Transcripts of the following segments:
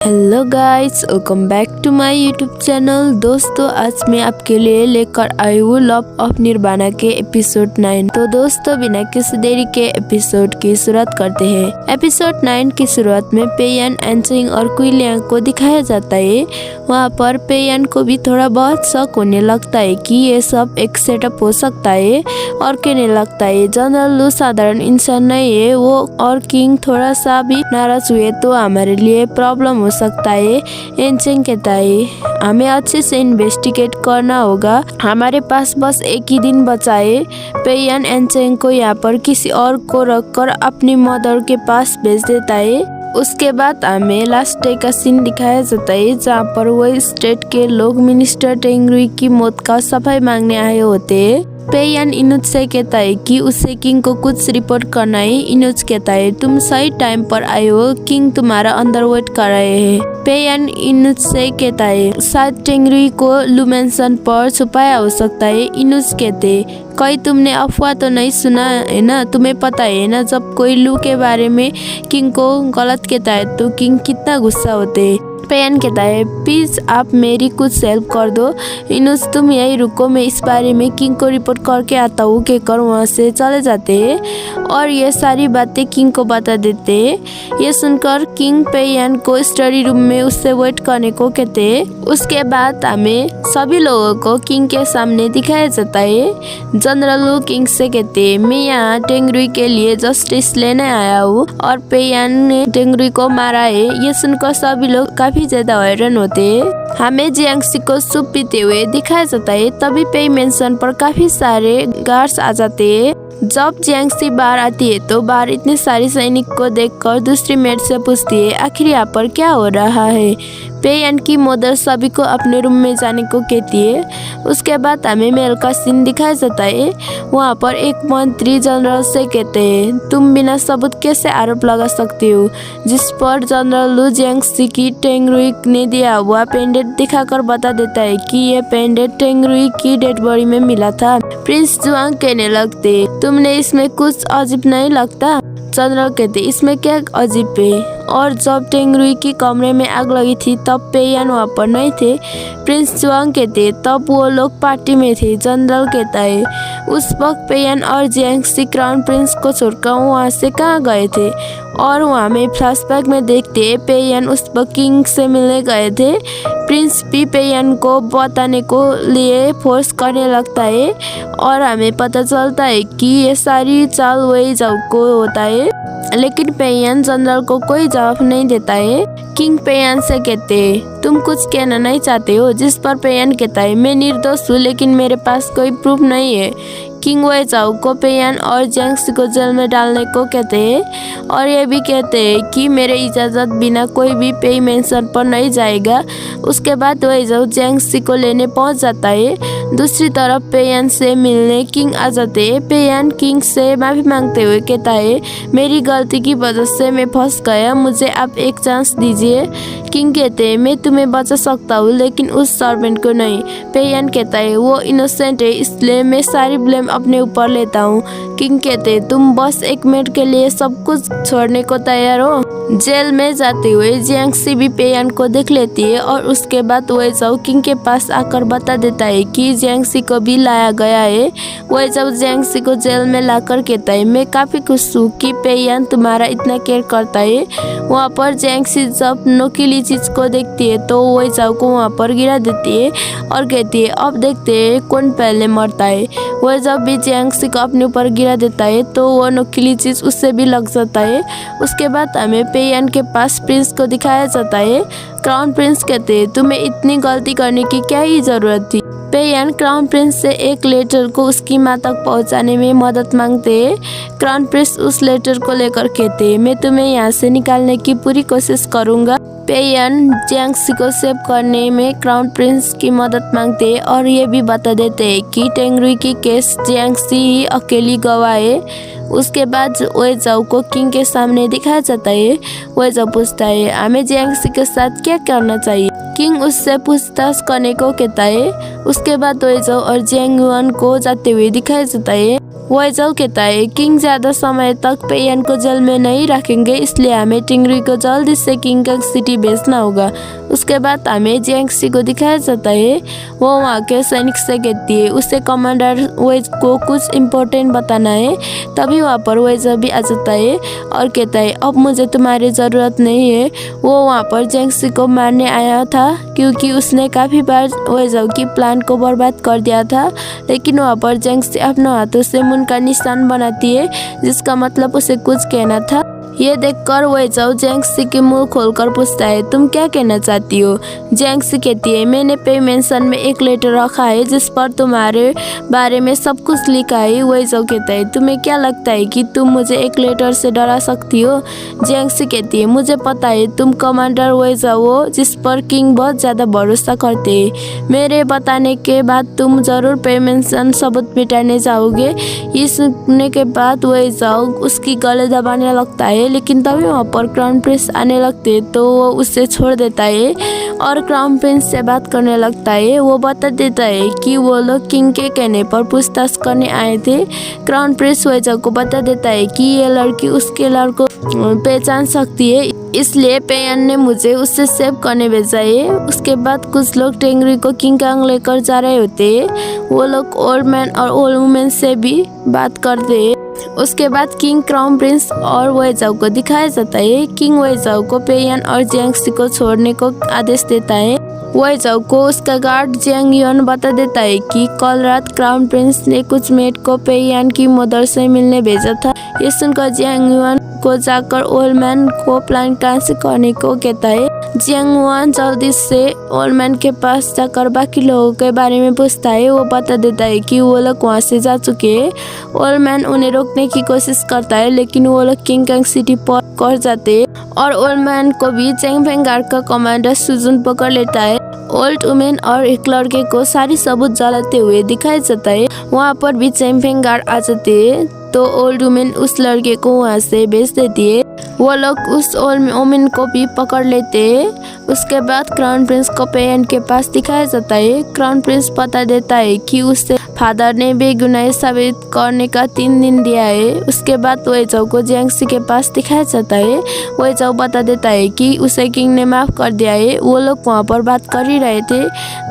Hello guys, welcome back to my YouTube channel. दोस्तों, आज मैं आपके लिए लेकर आई हूँ लव ऑफ निर्वाणा के एपिसोड 9। तो दोस्तों, बिना किसी देरी के एपिसोड की शुरुआत करते हैं। एपिसोड 9 की शुरुआत में पेयन, एनचिंग और क्विलियांग को दिखाया जाता है। वहाँ पर पेयन को भी थोड़ा बहुत शक होने लगता है कि ये सब एक सेटअप हो सकता है और कहने लगता है जनरल लू साधारण इंसान नहीं है वो, और किंग थोड़ा सा भी नाराज हुए तो हमारे लिए प्रॉब्लम हो सकता है। एनचिंग कहता है हमें अच्छे से इन्वेस्टिगेट करना होगा, हमारे पास बस एक ही दिन बचा है। पेयन एनचिंग को यहाँ पर किसी और को रखकर अपनी मदर के पास भेज देता है। उसके बाद हमें लास्ट डे का सीन दिखाया जाता है जहाँ पर वो स्टेट के लोग मिनिस्टर टेंगरुई की मौत का सफाई मांगने आए होते हैं। पेयन इनुज से कहता है कि उसे किंग को कुछ रिपोर्ट करना है। इनुज कहता है तुम सही टाइम पर आए हो, किंग तुम्हारा अंदर वेट कर रहे हैं। पेयन इनुज से कहता है शायद टेंगरुई को लू मेंशन पर छुपाया हो सकता है। इनुज कहते कहीं तुमने अफवाह तो नहीं सुना है ना, तुम्हें पता है ना जब कोई लू के बारे में किंग को गलत कहता है तो किंग कितना गुस्सा होते है। पेयन कहता है प्लीज आप मेरी कुछ हेल्प कर दो। इनुज तुम यही रुको, मैं इस बारे में किंग को रिपोर्ट करके आता हूँ, कहकर वहाँ से चले जाते हैं और ये सारी बातें किंग को बता देते हैं। ये सुनकर किंग पेयन को स्टडी रूम में उससे वेट करने को कहते हैं। उसके बाद हमें सभी लोगों को किंग के सामने दिखाया जाता है। जनरल लू किंग से कहते हैं मैं यहाँ टेंगरुई के लिए जस्टिस लेने आया हूँ और पेयन ने टेंगरुई को मारा है। ये सुनकर सभी लोग काफी ज्यादा हैरान होते हैं। हमें जियांगसी को सूप पीते हुए दिखाया जाता है। तभी पे मेंशन पर काफी सारे गार्ड्स आ जाते हैं। जब जियांगसी बाहर आती है तो बाहर इतने सारे सैनिक को देखकर दूसरी मेट से पूछती है आखिर यहाँ पर क्या हो रहा है। पेयन की मदर सभी को अपने रूम में जाने को कहती है। उसके बाद हमें महल का सीन दिखाया जाता है। वहाँ पर एक मंत्री जनरल से कहते हैं तुम बिना सबूत कैसे आरोप लगा सकते हो, जिस पर जनरल लू जियांगसी की टेंगरुई ने दिया हुआ पेंडेंट दिखाकर बता देता है कि यह पेंडेंट टेंगरुई की डेड बॉडी में मिला था। प्रिंस जुआंग कहने लगते तुमने इसमें कुछ अजीब नहीं लगता। जनरल कहते इसमें क्या अजीब है, और जब टेंगरुई की कमरे में आग लगी थी तब पेयन वहाँ पर नहीं थे। प्रिंस जुआंग कहते तब वो लोग पार्टी में थे। जनरल कहता है उस वक्त पेयन और जियांगसी क्राउन प्रिंस को छोड़कर वहाँ से कहाँ गए थे, और वहाँ में फ्लैशबैक में देखते पेयन उस वक्त किंग से मिलने गए थे। प्रिंस भी पेयन को बताने को लिए फोर्स करने लगता है और हमें पता चलता है कि ये सारी चाल वही जाओ को होता है, लेकिन पेयन जनरल को कोई जवाब नहीं देता है। किंग पेयन से कहते तुम कुछ कहना नहीं चाहते हो, जिस पर पेयन कहता है मैं निर्दोष हूँ लेकिन मेरे पास कोई प्रूफ नहीं है। किंग वे जाओ को पेयन और जियांगसी को जेल में डालने को कहते हैं और ये भी कहते हैं कि मेरे इजाज़त बिना कोई भी पे मेंशन पर नहीं जाएगा। उसके बाद वे जाओ जियांगसी को लेने पहुंच जाता है। दूसरी तरफ पेयन से मिलने किंग आ जाते हैं। पेयन किंग से माफ़ी मांगते हुए कहता है मेरी गलती की वजह से मैं फंस गया, मुझे आप एक चांस दीजिए। किंग कहते हैं मैं तुम्हें बचा सकता हूँ लेकिन उस सर्वेंट को नहीं। पेयन कहता है वो इनोसेंट है इसलिए मैं सारी ब्लेम अपने ऊपर लेता हूँ। किंग कहते तुम बस एक मिनट के लिए सब कुछ छोड़ने को तैयार हो। जेल में जाते हुए जियांगसी भी पेयन को देख लेती है और उसके बाद वे जाओ किंग के पास आकर बता देता है कि जियांगसी को भी लाया गया है। वे जाओ जियांगसी को जेल में लाकर कहता है मैं काफी खुश हूँ कि पेयन तुम्हारा इतना केयर करता है। वहाँ पर जियांगसी जब नोकीली चीज को देखती है तो वे जाओ को वहाँ पर गिरा देती है और कहती है अब देखते हैं कौन पहले मरता है। वह जब भी जियांगसी को अपने ऊपर गिरा देता है तो वो नोकीली चीज उससे भी लग जाता है। उसके बाद हमें पेयन के पास प्रिंस को दिखाया जाता है। क्राउन प्रिंस कहते हैं तुम्हें इतनी गलती करने की क्या ही जरूरत थी। पेयन क्राउन प्रिंस से एक लेटर को उसकी माँ तक पहुंचाने में मदद मांगते हैं। क्राउन प्रिंस उस लेटर को लेकर कहते हैं मैं तुम्हें यहाँ से निकालने की पूरी कोशिश करूँगा। पेयन जियांगसी को सेव करने में क्राउन प्रिंस की मदद मांगते हैं और ये भी बता देते हैं कि टेंगरुई की केस जियांगसी ही अकेली गवाह है। उसके बाद वे जाओ को किंग के सामने दिखाया जाता है। वे जाओ पूछता है हमें जियांगसी के साथ क्या करना चाहिए। किंग उससे पूछताछ करने को कहता है। उसके बाद वे जाओ और जियांग युआन को जाते हुए दिखाया जाता है। वही जाओ कहता है किंग ज्यादा समय तक पेयन को जेल में नहीं रखेंगे, इसलिए हमें टिंगरी को जल्दी से किंगकंग सिटी भेजना होगा। उसके बाद हमें जियांगसी को दिखाया जाता है, वो वहाँ के सैनिक से कहती है उसे कमांडर वेज को कुछ इम्पोर्टेंट बताना है। तभी वहाँ पर वेज भी आ जाता है और कहता है अब मुझे तुम्हारी ज़रूरत नहीं है। वो वहाँ पर जियांगसी को मारने आया था क्योंकि उसने काफ़ी बार वेज की प्लान को बर्बाद कर दिया था, लेकिन वहाँ पर जियांगसी अपने हाथों से मून का निशान बनाती है, जिसका मतलब उसे कुछ कहना था। ये देखकर वही जाओ जियांगसी के मुंह खोलकर पूछता है तुम क्या कहना चाहती हो। जियांगसी कहती है मैंने पे मेंशन में एक लेटर रखा है जिस पर तुम्हारे बारे में सब कुछ लिखा है। वही जाओ कहता है तुम्हें क्या लगता है कि तुम मुझे एक लेटर से डरा सकती हो। जियांगसी कहती है मुझे पता है तुम कमांडर वही जाओ हो जिस पर किंग बहुत ज़्यादा भरोसा करते हैं। मेरे बताने के बाद तुम ज़रूर पे मेंशन सबूत मिटाने जाओगे। ये सुनने के बाद वही जाओ उसकी गले दबाने लगता है, लेकिन तभी वहाँ पर क्राउन प्रिंस आने लगते तो वो उसे छोड़ देता है और क्राउन प्रिंस से बात करने लगता है। वो बता देता है कि वो लोग किंग के कहने पर पूछताछ करने आए थे। क्राउन प्रिंस वेजा को बता देता है कि ये लड़की उसके लड़को पहचान सकती है, इसलिए पेयन ने मुझे उससे सेव करने भेजा है। उसके बाद कुछ लोग टेंगरी को किंगकंग लेकर जा रहे होते हैं। वो लोग ओल्ड मैन और ओल्ड वुमेन से भी बात करते हैं। उसके बाद किंग क्राउन प्रिंस और वेजाओ को दिखाया जाता है। किंग वेजाओ को पेयन और जियांगसी को छोड़ने को आदेश देता है। वेजाओ को उसका गार्ड जियांग युन बता देता है कि कल रात क्राउन प्रिंस ने कुछ मेट को पेयन की मदर से मिलने भेजा था। ये सुनकर जियांग युन को जाकर ओल्ड मैन को प्लान कैंसिल करने को कहता है। जियांग युन जल्दी से ओल्ड मैन के पास जाकर बाकी लोगों के बारे में पूछता है। वो बता देता है कि वो लोग वहाँ से जा चुके हैं। ओल्ड मैन उन्हें रोकने की कोशिश करता है, लेकिन वो लोग किंगकंग सिटी पहुंच जाते हैं और ओल्ड मैन को भी चैंग फेंगार का कमांडर सुजुन पकड़ लेता है। ओल्ड वुमेन और एक लड़के को सारी सबूत जलाते हुए दिखाया जाता है। वहाँ पर भी चैंग फेंगार आ जाते हैं तो ओल्ड वुमेन उस लड़के को वहाँ से भेज देती है। वो लोग उस ओल्ड वुमेन को भी पकड़ लेते हैं। उसके बाद क्राउन प्रिंस को पेयन के पास दिखाया जाता है। क्राउन प्रिंस बता देता है कि उससे फादर ने बेगुनाह साबित करने का 3 दिन दिया है। उसके बाद वेजाओ को जियांगसी के पास दिखाया जाता है। वेजाओ बता देता है कि उसे किंग ने माफ कर दिया है। वो लोग वहाँ पर बात कर ही रहे थे,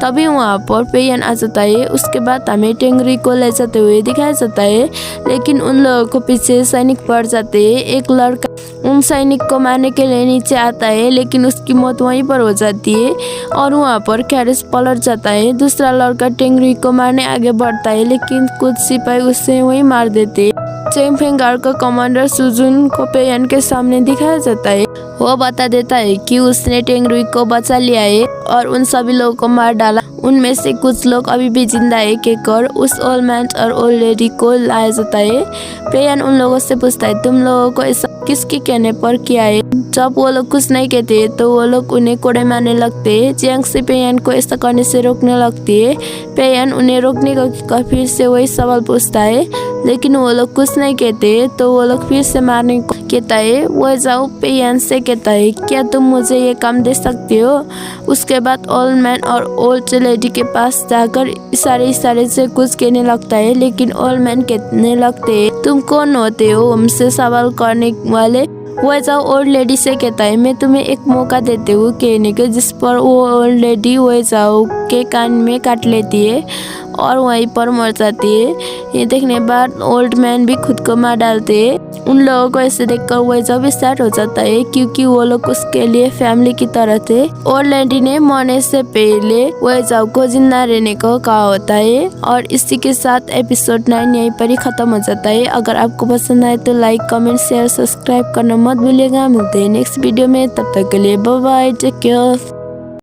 तभी वहाँ पर पेयन आ जाता है। उसके बाद हमें टेंगरी को ले जाते हुए दिखाया जाता है, लेकिन उन लोगों को पीछे सैनिक पड़ जाते हैं। एक लड़का उन सैनिक को मारने के लिए नीचे आता है, लेकिन उसकी मौत वहीं पर हो जाती है और वहाँ पर कैरेज पलट जाता है। दूसरा लड़का टेंगरी को मारने आगे बढ़ता है, लेकिन कुछ सिपाही उसे वहीं मार देते हैं। चैंग फेंगार का कमांडर सुजुन को पेयन के सामने दिखाया जाता है। वो बता देता है कि उसने टेंगरी को बचा लिया है और उन सभी लोगों को मार डाला। उनमें से कुछ लोग अभी भी जिंदा है कहकर उस ओल्ड मैन और ओल्ड लेडी को लाया जाता है। पेयन उन लोगों से पूछता है तुम लोगों को ऐसा किसके कहने पर किया है। जब वो लोग कुछ नहीं कहते तो वो लोग उन्हें कोड़े मारने लगते हैं। जियांगसी पेयन को ऐसा करने से रोकने लगती है। पेयन उन्हें रोकने का फिर से वही सवाल पूछता है, लेकिन वो लोग कुछ नहीं कहते तो वो लोग फिर से मारने को कहता है। वो जाओ पेयन से कहता है क्या तुम मुझे ये काम दे सकते हो। उसके बाद ओल्ड मैन और ओल्ड लेडी के पास जाकर इशारे से कुछ कहने लगता है, लेकिन ओल्ड मैन कहने लगते हैं तुम कौन होते हो हमसे सवाल करने वाले। वो जाओ ओल्ड लेडी से कहता है मैं तुम्हें एक मौका देते हूँ कहने के, जिस पर वो ओल्ड लेडी वो जाओ के कान में काट लेती है और वहीं पर मर जाती है। ये देखने बाद ओल्ड मैन भी खुद को मार डालते हैं। उन लोगों को ऐसे देखकर वो जब स्टार्ट हो जाता है, क्योंकि वो लोग उसके लिए फैमिली की तरह थे। ओल्ड लेडी ने मरने से पहले वो जाओ को जिंदा रहने को कहा होता है। और इसी के साथ एपिसोड 9 यहीं पर ही खत्म हो जाता है। अगर आपको पसंद आए तो लाइक कमेंट शेयर सब्सक्राइब करना मत भूलिएगा। मिलते हैं नेक्स्ट वीडियो में, तब तक के लिए बाय बाय, टेक केयर।